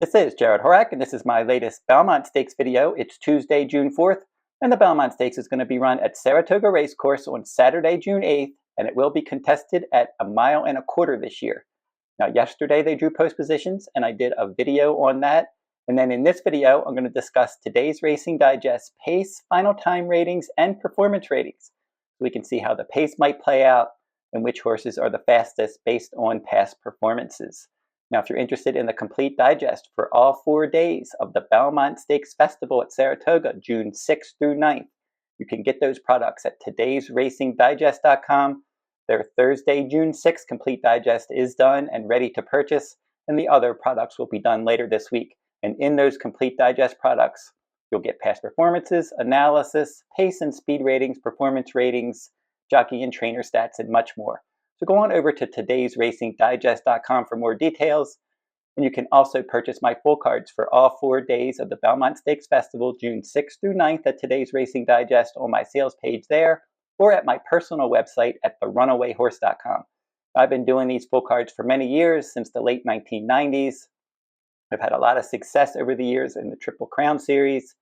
This is Jarrod Horak, and this is my latest Belmont Stakes video. It's Tuesday, June 4th, and the Belmont Stakes is going to be run at Saratoga Racecourse on Saturday, June 8th, and it will be contested at 1.25 miles this year. Now, yesterday they drew post positions, and I did a video on that. And then in this video, I'm going to discuss today's Racing Digest pace, final time ratings, and performance ratings. So we can see how the pace might play out and which horses are the fastest based on past performances. Now, if you're interested in the complete digest for all 4 days of the Belmont Stakes Festival at Saratoga, June 6th through 9th, you can get those products at todaysracingdigest.com. Their Thursday, June 6th complete digest is done and ready to purchase, and the other products will be done later this week. And in those complete digest products, you'll get past performances, analysis, pace and speed ratings, performance ratings, jockey and trainer stats, and much more. So go on over to todaysracingdigest.com for more details. And you can also purchase my full cards for all 4 days of the Belmont Stakes Festival, June 6th through 9th at Today's Racing Digest on my sales page there, or at my personal website at therunawayhorse.com. I've been doing these full cards for many years, since the late 1990s. I've had a lot of success over the years in the Triple Crown Series.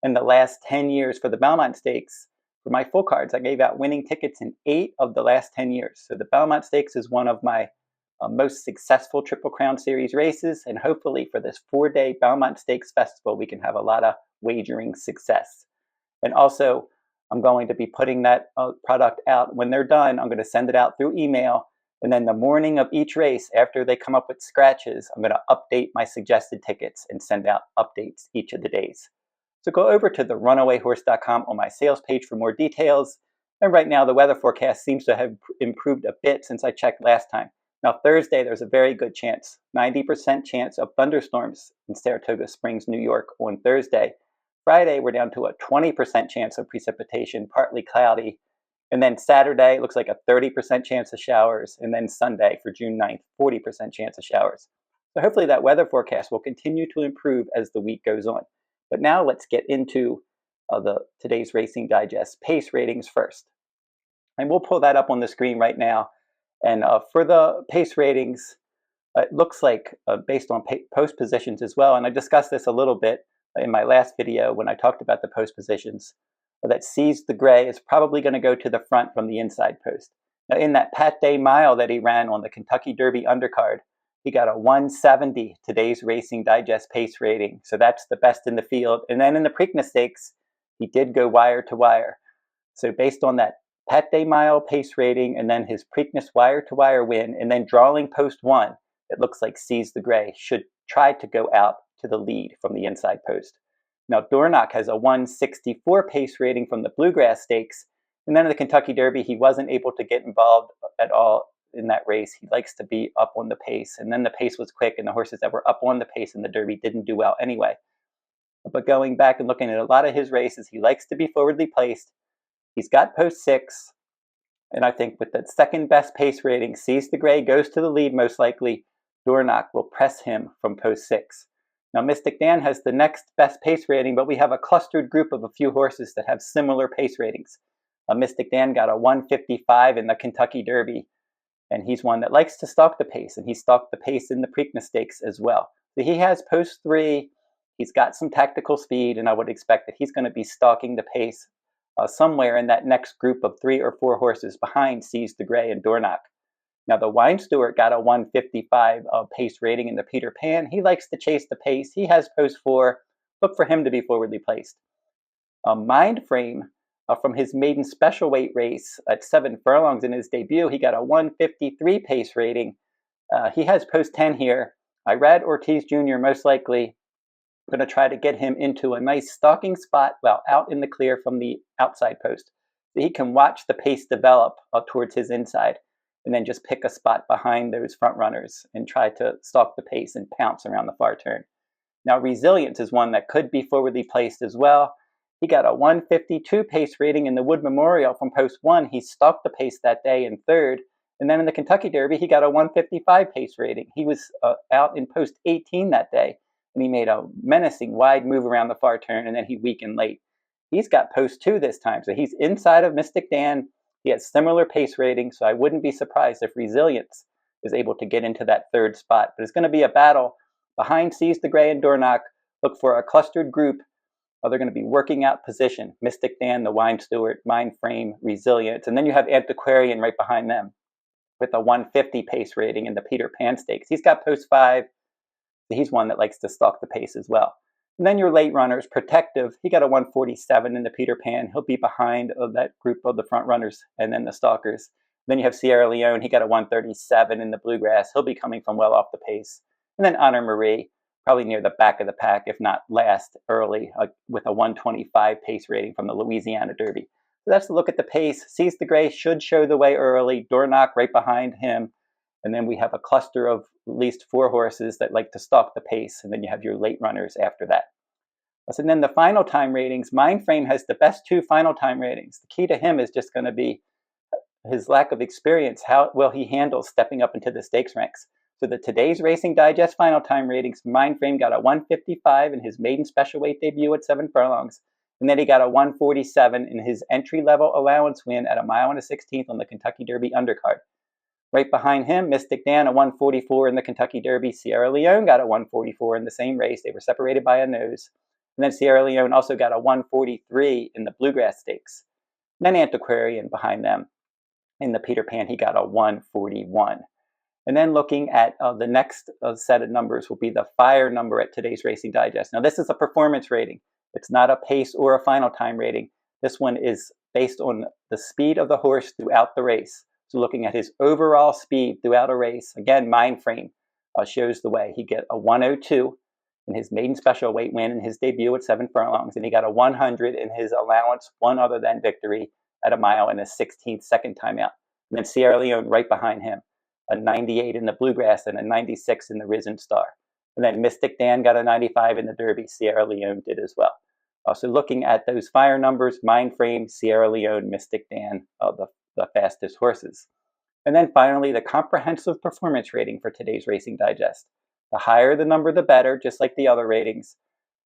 In the last 10 years for the Belmont Stakes, for my full cards, I gave out winning tickets in 8 of the last 10 years. So the Belmont Stakes is one of my most successful Triple Crown Series races, and hopefully for this 4-day Belmont Stakes Festival, we can have a lot of wagering success. And also, I'm going to be putting that product out. When they're done, I'm going to send it out through email, and then the morning of each race, after they come up with scratches, I'm going to update my suggested tickets and send out updates each of the days. So go over to therunawayhorse.com on my sales page for more details. And right now, the weather forecast seems to have improved a bit since I checked last time. Now, Thursday, there's a very good chance, 90% chance of thunderstorms in Saratoga Springs, New York on Thursday. Friday, we're down to a 20% chance of precipitation, partly cloudy. And then Saturday, it looks like a 30% chance of showers. And then Sunday, for June 9th, 40% chance of showers. So hopefully that weather forecast will continue to improve as the week goes on. But now let's get into today's Racing Digest pace ratings first. And we'll pull that up on the screen right now. And for the pace ratings, it looks like based on post positions as well, and I discussed this a little bit in my last video when I talked about the post positions, that Seize the Gray is probably going to go to the front from the inside post. Now, in that Pat Day mile that he ran on the Kentucky Derby undercard, he got a 170 Today's Racing Digest pace rating. So that's the best in the field. And then in the Preakness Stakes, he did go wire to wire. So based on that Pat Day mile pace rating and then his Preakness wire to wire win and then drawing post 1, it looks like Seize the Gray should try to go out to the lead from the inside post. Now, Dornoch has a 164 pace rating from the Bluegrass Stakes. And then in the Kentucky Derby, he wasn't able to get involved at all in that race. He likes to be up on the pace, and then the pace was quick, and the horses that were up on the pace in the Derby didn't do well anyway. But going back and looking at a lot of his races, he likes to be forwardly placed. He's got post 6, and I think with the second best pace rating, Seize the Gray goes to the lead most likely. Dornoch will press him from post 6. Now, Mystik Dan has the next best pace rating, but we have a clustered group of a few horses that have similar pace ratings. Mystik Dan got a 155 in the Kentucky Derby, and he's one that likes to stalk the pace, and he stalked the pace in the Preakness Stakes as well. So he has post 3, he's got some tactical speed, and I would expect that he's going to be stalking the pace somewhere in that next group of 3 or 4 horses behind Seize the Gray and Dornoch. Now, the Wine Steward got a 155 pace rating in the Peter Pan. He likes to chase the pace. He has post 4. Look for him to be forwardly placed. Mindframe, from his maiden special weight race at 7 furlongs in his debut, he got a 153 pace rating. He has post 10 here. Irad Ortiz Jr. most likely going to try to get him into a nice stalking spot, well, out in the clear from the outside post. So he can watch the pace develop towards his inside and then just pick a spot behind those front runners and try to stalk the pace and pounce around the far turn. Now, Resilience is one that could be forwardly placed as well. He got a 152 pace rating in the Wood Memorial from post 1. He stalked the pace that day in 3rd. And then in the Kentucky Derby, he got a 155 pace rating. He was out in post 18 that day, and he made a menacing wide move around the far turn, and then he weakened late. He's got post 2 this time, so he's inside of Mystik Dan. He has similar pace ratings, so I wouldn't be surprised if Resilience is able to get into that 3rd spot. But it's going to be a battle Behind Seize the Gray and Dornoch, look for a clustered group. They're going to be working out position. Mystik Dan, the Wine Steward, Mindframe, Resilience. And then you have Antiquarian right behind them with a 150 pace rating in the Peter Pan Stakes. He's got post 5. He's one that likes to stalk the pace as well. And then your late runners, Protective, he got a 147 in the Peter Pan. He'll be behind that group of the front runners and then the stalkers. Then you have Sierra Leone. He got a 137 in the Bluegrass. He'll be coming from well off the pace. And then Honor Marie, probably near the back of the pack, if not last early, with a 125 pace rating from the Louisiana Derby. So that's a look at the pace. Seize the Gray should show the way early. Dornoch right behind him. And then we have a cluster of at least 4 horses that like to stalk the pace. And then you have your late runners after that. And then the final time ratings. Mindframe has the best 2 final time ratings. The key to him is just going to be his lack of experience. How will he handle stepping up into the stakes ranks? So the Today's Racing Digest final time ratings, Mindframe got a 155 in his maiden special weight debut at 7 furlongs. And then he got a 147 in his entry-level allowance win at a mile and a 16th on the Kentucky Derby undercard. Right behind him, Mystik Dan, a 144 in the Kentucky Derby. Sierra Leone got a 144 in the same race. They were separated by a nose. And then Sierra Leone also got a 143 in the Bluegrass Stakes. And then Antiquarian behind them. In the Peter Pan, he got a 141. And then looking at the next set of numbers will be the fire number at Today's Racing Digest. Now, this is a performance rating. It's not a pace or a final time rating. This one is based on the speed of the horse throughout the race. So looking at his overall speed throughout a race, again, Mindframe shows the way. He get a 102 in his maiden special weight win in his debut at 7 furlongs, and he got a 100 in his allowance, one other than victory, at a mile and a 16th second time out. And then Sierra Leone right behind him, a 98 in the Bluegrass and a 96 in the Risen Star. And then Mystik Dan got a 95 in the Derby. Sierra Leone did as well. So looking at those fire numbers, Mindframe, Sierra Leone, Mystik Dan, the fastest horses. And then finally, the comprehensive performance rating for Today's Racing Digest. The higher the number, the better, just like the other ratings.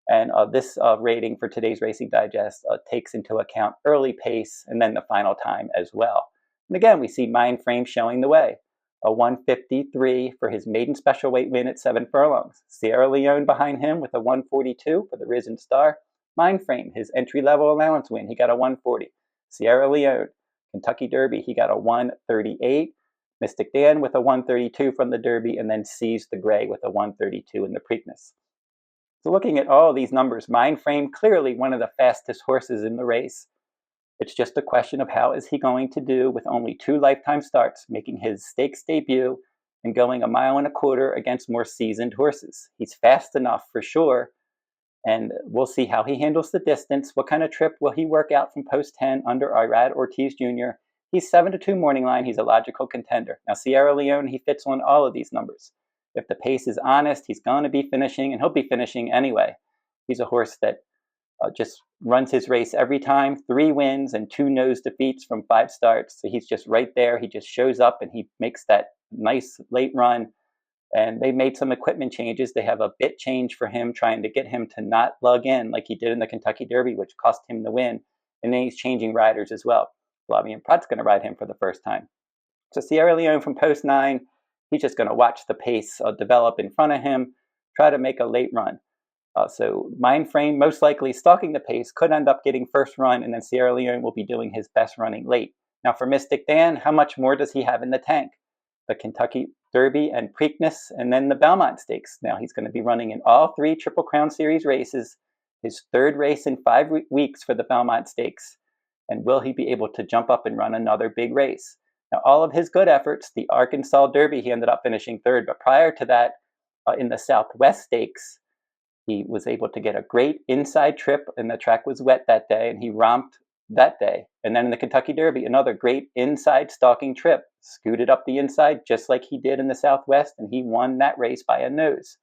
And this rating for Today's Racing Digest takes into account early pace and then the final time as well. And again, we see Mindframe showing the way. A 153 for his maiden special weight win at 7 furlongs. Sierra Leone behind him with a 142 for the Risen Star. Mindframe, his entry-level allowance win, he got a 140. Sierra Leone, Kentucky Derby, he got a 138. Mystik Dan with a 132 from the Derby, and then Seize the Gray with a 132 in the Preakness. So looking at all these numbers, Mindframe, clearly one of the fastest horses in the race. It's just a question of how is he going to do with only 2 lifetime starts, making his stakes debut and going a mile and a quarter against more seasoned horses. He's fast enough for sure, and we'll see how he handles the distance. What kind of trip will he work out from post 10 under Irad Ortiz Jr.? He's 7-2 morning line. He's a logical contender. Now, Sierra Leone, he fits on all of these numbers. If the pace is honest, he's going to be finishing, and he'll be finishing anyway. He's a horse that just runs his race every time. 3 wins and 2 nose defeats from 5 starts. So he's just right there. He just shows up and he makes that nice late run. And they made some equipment changes. They have a bit change for him, trying to get him to not lug in like he did in the Kentucky Derby, which cost him the win. And then he's changing riders as well. Flavien Prat's going to ride him for the first time. So Sierra Leone from post 9, he's just going to watch the pace develop in front of him, try to make a late run. So Mindframe, most likely stalking the pace, could end up getting first run, and then Sierra Leone will be doing his best running late. Now for Mystik Dan, how much more does he have in the tank? The Kentucky Derby and Preakness, and then the Belmont Stakes. Now he's going to be running in all 3 Triple Crown Series races, his 3rd race in 5 weeks for the Belmont Stakes. And will he be able to jump up and run another big race? Now all of his good efforts, the Arkansas Derby, he ended up finishing 3rd, but prior to that, in the Southwest Stakes, he was able to get a great inside trip, and the track was wet that day, and he romped that day. And then in the Kentucky Derby, another great inside stalking trip, scooted up the inside just like he did in the Southwest, and he won that race by a nose.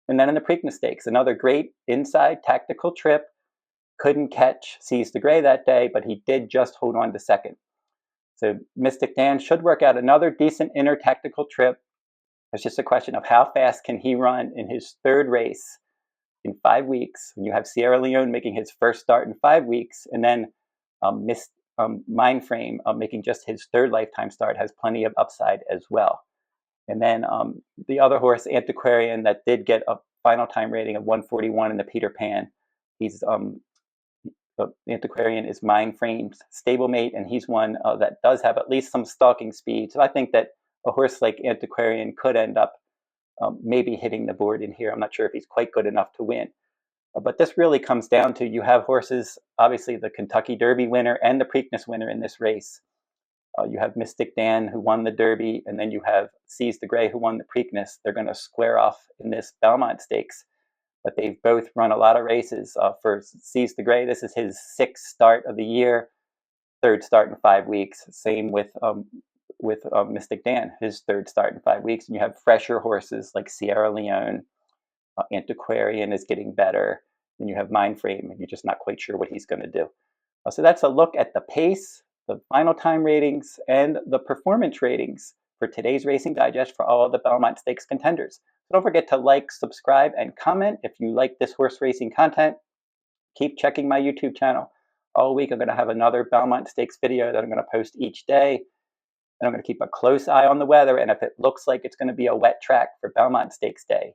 And then in the Preakness Stakes, another great inside tactical trip, couldn't catch Seize the Gray that day, but he did just hold on to 2nd. So Mystik Dan should work out another decent inner tactical trip. It's just a question of how fast can he run in his 3rd race in 5 weeks, when you have Sierra Leone making his first start in 5 weeks, and then Mindframe making just his 3rd lifetime start, has plenty of upside as well. And then the other horse, Antiquarian, that did get a final time rating of 141 in the Peter Pan. He's the Antiquarian is Mindframe's stablemate, and he's one that does have at least some stalking speed. So I think that a horse like Antiquarian could end up maybe hitting the board in here. I'm not sure if he's quite good enough to win. But this really comes down to, you have horses, obviously the Kentucky Derby winner and the Preakness winner in this race. You have Mystik Dan, who won the Derby, and then you have Seize the Grey, who won the Preakness. They're going to square off in this Belmont Stakes. But they've both run a lot of races. For Seize the Grey, this is his 6th start of the year, 3rd start in 5 weeks. Same with Mystik Dan, his 3rd start in 5 weeks. And you have fresher horses like Leone. Antiquarian is getting better. And you have Mindframe, and you're just not quite sure what he's going to do. So that's a look at the pace, the final time ratings, and the performance ratings for today's Racing Digest for all of the Belmont Stakes contenders. So don't forget to like, subscribe, and comment if you like this horse racing content. Keep checking my YouTube channel. All week I'm going to have another Belmont Stakes video that I'm going to post each day. And I'm going to keep a close eye on the weather, and if it looks like it's going to be a wet track for Belmont Stakes Day,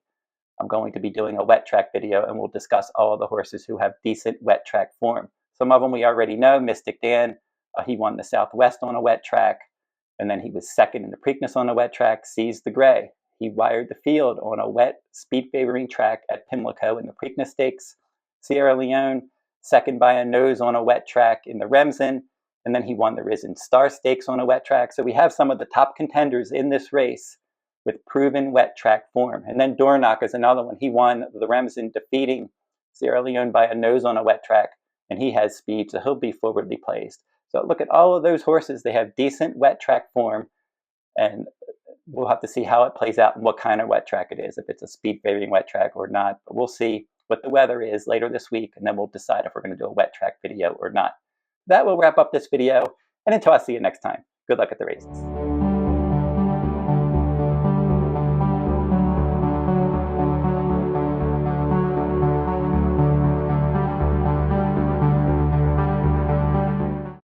I'm going to be doing a wet track video, and we'll discuss all of the horses who have decent wet track form. Some of them we already know. Mystik Dan, he won the Southwest on a wet track, and then he was 2nd in the Preakness on a wet track. Seize the Grey, he wired the field on a wet, speed-favoring track at Pimlico in the Preakness Stakes. Sierra Leone, 2nd by a nose on a wet track in the Remsen, and then he won the Risen Star Stakes on a wet track. So we have some of the top contenders in this race with proven wet track form. And then Dornoch is another one. He won the Remsen, defeating Sierra Leone by a nose on a wet track, and he has speed, so he'll be forwardly placed. So look at all of those horses. They have decent wet track form, and we'll have to see how it plays out and what kind of wet track it is, if it's a speed-favoring wet track or not. But we'll see what the weather is later this week, and then we'll decide if we're going to do a wet track video or not. That will wrap up this video, and until I see you next time, good luck at the races.